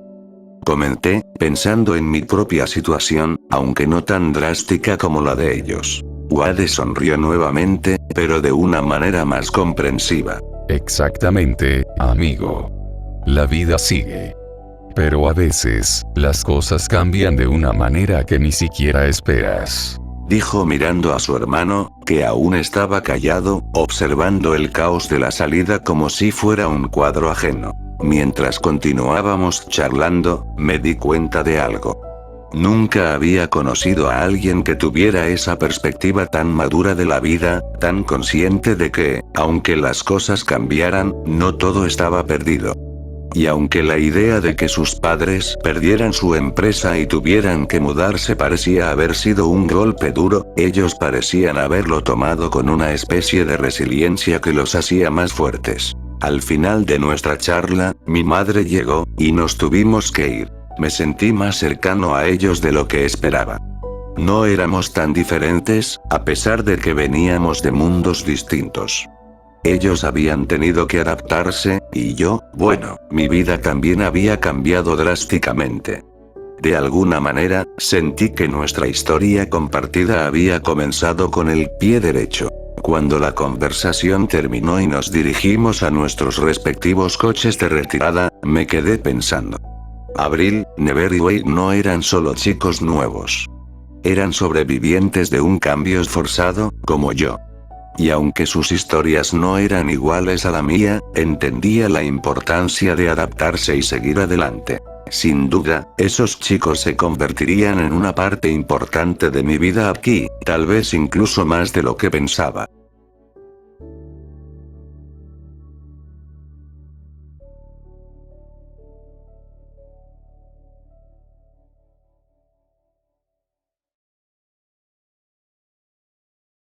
Comenté, pensando en mi propia situación, aunque no tan drástica como la de ellos. Wade sonrió nuevamente, pero de una manera más comprensiva. Exactamente, amigo. La vida sigue. Pero a veces, las cosas cambian de una manera que ni siquiera esperas. Dijo mirando a su hermano, que aún estaba callado, observando el caos de la salida como si fuera un cuadro ajeno. Mientras continuábamos charlando, me di cuenta de algo. Nunca había conocido a alguien que tuviera esa perspectiva tan madura de la vida, tan consciente de que, aunque las cosas cambiaran, no todo estaba perdido. Y aunque la idea de que sus padres perdieran su empresa y tuvieran que mudarse parecía haber sido un golpe duro, ellos parecían haberlo tomado con una especie de resiliencia que los hacía más fuertes. Al final de nuestra charla, mi madre llegó, y nos tuvimos que ir. Me sentí más cercano a ellos de lo que esperaba. No éramos tan diferentes, a pesar de que veníamos de mundos distintos. Ellos habían tenido que adaptarse, y yo, bueno, mi vida también había cambiado drásticamente. De alguna manera, sentí que nuestra historia compartida había comenzado con el pie derecho. Cuando la conversación terminó y nos dirigimos a nuestros respectivos coches de retirada, me quedé pensando. Abril, Never y Wade no eran solo chicos nuevos. Eran sobrevivientes de un cambio esforzado, como yo. Y aunque sus historias no eran iguales a la mía, entendía la importancia de adaptarse y seguir adelante. Sin duda, esos chicos se convertirían en una parte importante de mi vida aquí, tal vez incluso más de lo que pensaba.